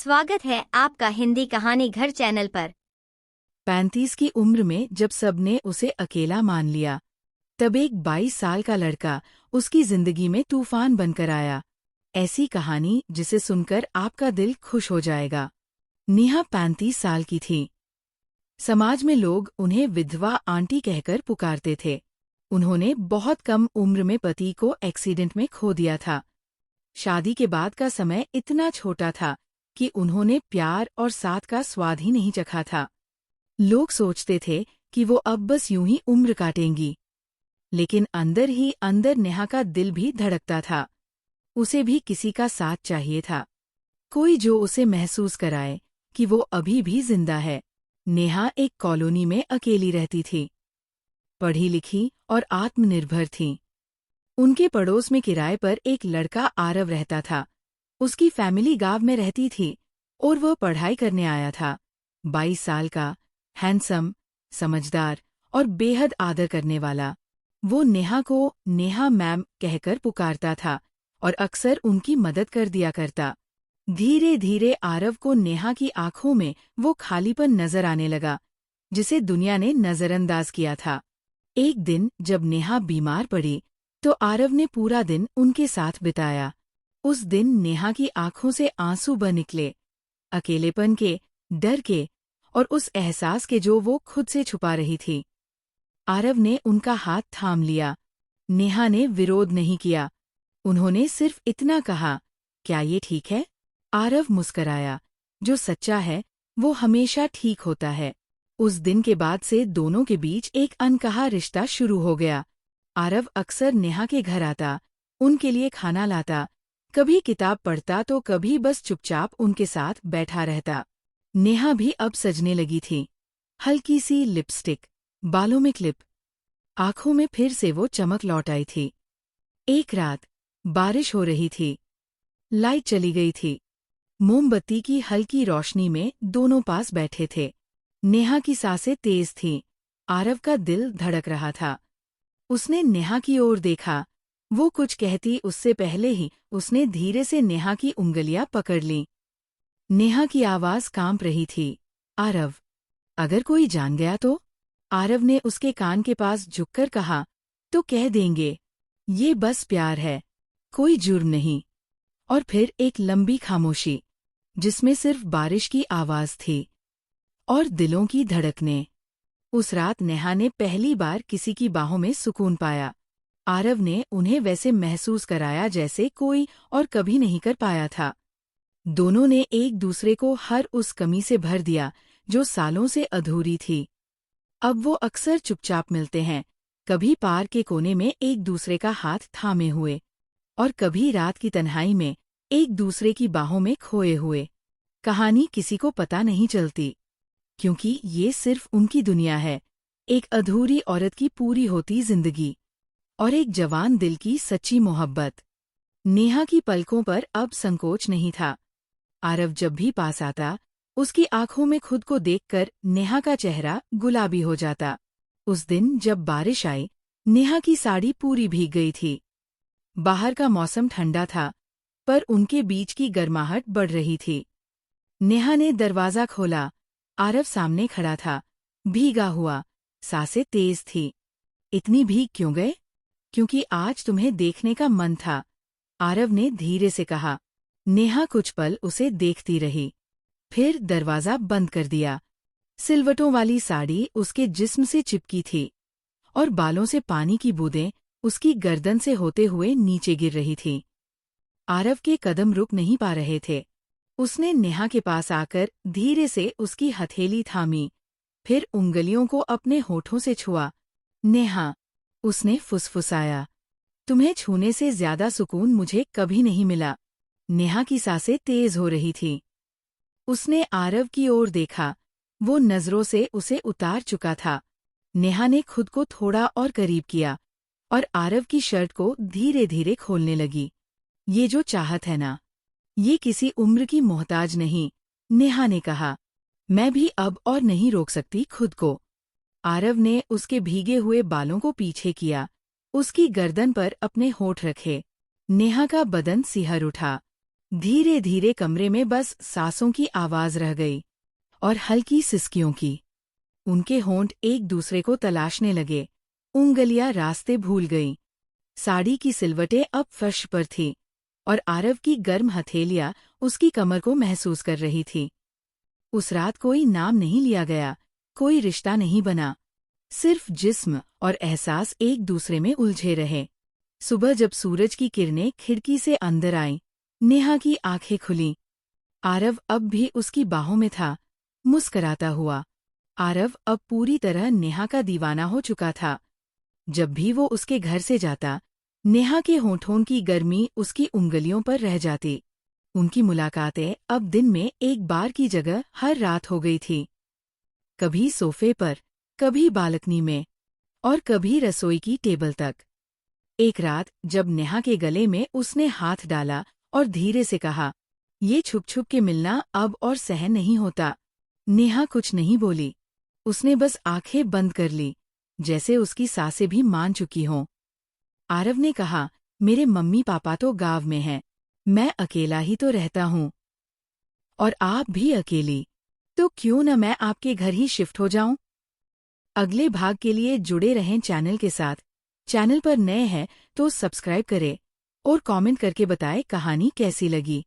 स्वागत है आपका हिंदी कहानी घर चैनल पर। 35 की उम्र में जब सबने उसे अकेला मान लिया, तब एक 22 साल का लड़का उसकी जिंदगी में तूफान बनकर आया। ऐसी कहानी जिसे सुनकर आपका दिल खुश हो जाएगा। नेहा 35 साल की थी। समाज में लोग उन्हें विधवा आंटी कहकर पुकारते थे। उन्होंने बहुत कम उम्र में पति को एक्सीडेंट में खो दिया था। शादी के बाद का समय इतना छोटा था कि उन्होंने प्यार और साथ का स्वाद ही नहीं चखा था। लोग सोचते थे कि वो अब बस यूं ही उम्र काटेंगी, लेकिन अंदर ही अंदर नेहा का दिल भी धड़कता था। उसे भी किसी का साथ चाहिए था, कोई जो उसे महसूस कराए कि वो अभी भी जिंदा है। नेहा एक कॉलोनी में अकेली रहती थी, पढ़ी लिखी और आत्मनिर्भर थी। उनके पड़ोस में किराए पर एक लड़का आरव रहता था। उसकी फैमिली गांव में रहती थी और वह पढ़ाई करने आया था। 22 साल का, हैंडसम, समझदार और बेहद आदर करने वाला। वो नेहा को नेहा मैम कहकर पुकारता था और अक्सर उनकी मदद कर दिया करता। धीरे धीरे आरव को नेहा की आंखों में वो खालीपन नजर आने लगा, जिसे दुनिया ने नजरअंदाज किया था। एक दिन जब नेहा बीमार पड़ी, तो आरव ने पूरा दिन उनके साथ बिताया। उस दिन नेहा की आंखों से आंसू बह निकले, अकेलेपन के, डर के और उस एहसास के जो वो खुद से छुपा रही थी। आरव ने उनका हाथ थाम लिया। नेहा ने विरोध नहीं किया। उन्होंने सिर्फ इतना कहा, क्या ये ठीक है? आरव मुस्कराया। जो सच्चा है वो हमेशा ठीक होता है। उस दिन के बाद से दोनों के बीच एक अनकहा रिश्ता शुरू हो गया। आरव अक्सर नेहा के घर आता, उनके लिए खाना लाता, कभी किताब पढ़ता तो कभी बस चुपचाप उनके साथ बैठा रहता। नेहा भी अब सजने लगी थी। हल्की सी लिपस्टिक, बालों में क्लिप, आंखों में फिर से वो चमक लौट आई थी। एक रात बारिश हो रही थी, लाइट चली गई थी। मोमबत्ती की हल्की रोशनी में दोनों पास बैठे थे। नेहा की सांसें तेज थीं, आरव का दिल धड़क रहा था। उसने नेहा की ओर देखा। वो कुछ कहती उससे पहले ही उसने धीरे से नेहा की उंगलियां पकड़ लीं। नेहा की आवाज कांप रही थी, आरव, अगर कोई जान गया तो? आरव ने उसके कान के पास झुककर कहा, तो कह देंगे, ये बस प्यार है, कोई जुर्म नहीं। और फिर एक लंबी खामोशी, जिसमें सिर्फ बारिश की आवाज थी और दिलों की धड़कनें। उस रात नेहा ने पहली बार किसी की बाहों में सुकून पाया। आरव ने उन्हें वैसे महसूस कराया जैसे कोई और कभी नहीं कर पाया था। दोनों ने एक दूसरे को हर उस कमी से भर दिया जो सालों से अधूरी थी। अब वो अक्सर चुपचाप मिलते हैं, कभी पार्क के कोने में एक दूसरे का हाथ थामे हुए और कभी रात की तन्हाई में एक दूसरे की बाहों में खोए हुए। कहानी किसी को पता नहीं चलती, क्योंकि ये सिर्फ उनकी दुनिया है, एक अधूरी औरत की पूरी होती जिंदगी और एक जवान दिल की सच्ची मोहब्बत। नेहा की पलकों पर अब संकोच नहीं था। आरव जब भी पास आता, उसकी आंखों में खुद को देखकर नेहा का चेहरा गुलाबी हो जाता। उस दिन जब बारिश आई, नेहा की साड़ी पूरी भीग गई थी। बाहर का मौसम ठंडा था, पर उनके बीच की गर्माहट बढ़ रही थी। नेहा ने दरवाजा खोला। आरव सामने खड़ा था, भीगा हुआ, सांसें तेज थी। इतनी भीग क्यों गए? क्योंकि आज तुम्हें देखने का मन था, आरव ने धीरे से कहा। नेहा कुछ पल उसे देखती रही, फिर दरवाजा बंद कर दिया। सिलवटों वाली साड़ी उसके जिस्म से चिपकी थी और बालों से पानी की बूंदें उसकी गर्दन से होते हुए नीचे गिर रही थीं। आरव के कदम रुक नहीं पा रहे थे। उसने नेहा के पास आकर धीरे से उसकी हथेली थामी, फिर उंगलियों को अपने होठों से छुआ। नेहा, उसने फुसफुसाया, तुम्हें छूने से ज्यादा सुकून मुझे कभी नहीं मिला। नेहा की सांसें तेज हो रही थीं। उसने आरव की ओर देखा, वो नजरों से उसे उतार चुका था। नेहा ने खुद को थोड़ा और करीब किया और आरव की शर्ट को धीरे धीरे खोलने लगी। ये जो चाहत है ना, ये किसी उम्र की मोहताज नहीं, नेहा ने कहा। मैं भी अब और नहीं रोक सकती खुद को। आरव ने उसके भीगे हुए बालों को पीछे किया, उसकी गर्दन पर अपने होठ रखे। नेहा का बदन सिहर उठा। धीरे धीरे कमरे में बस सांसों की आवाज रह गई और हल्की सिसकियों की। उनके होंठ एक दूसरे को तलाशने लगे, उंगलियां रास्ते भूल गईं। साड़ी की सिलवटें अब फर्श पर थीं और आरव की गर्म हथेलियां उसकी कमर को महसूस कर रही थी। उस रात कोई नाम नहीं लिया गया, कोई रिश्ता नहीं बना, सिर्फ जिस्म और एहसास एक दूसरे में उलझे रहे। सुबह जब सूरज की किरणें खिड़की से अंदर आईं, नेहा की आंखें खुलीं। आरव अब भी उसकी बाहों में था, मुस्कराता हुआ। आरव अब पूरी तरह नेहा का दीवाना हो चुका था। जब भी वो उसके घर से जाता, नेहा के होठों की गर्मी उसकी उंगलियों पर रह जाती। उनकी मुलाकातें अब दिन में एक बार की जगह हर रात हो गई थी। कभी सोफे पर, कभी बालकनी में और कभी रसोई की टेबल तक। एक रात जब नेहा के गले में उसने हाथ डाला और धीरे से कहा, ये छुप छुप के मिलना अब और सहन नहीं होता। नेहा कुछ नहीं बोली, उसने बस आंखें बंद कर ली, जैसे उसकी सांसें भी मान चुकी हों। आरव ने कहा, मेरे मम्मी पापा तो गांव में हैं, मैं अकेला ही तो रहता हूँ। और आप भी अकेली, तो क्यों न मैं आपके घर ही शिफ्ट हो जाऊं? अगले भाग के लिए जुड़े रहें चैनल के साथ। चैनल पर नए हैं तो सब्सक्राइब करें और कमेंट करके बताएं कहानी कैसी लगी।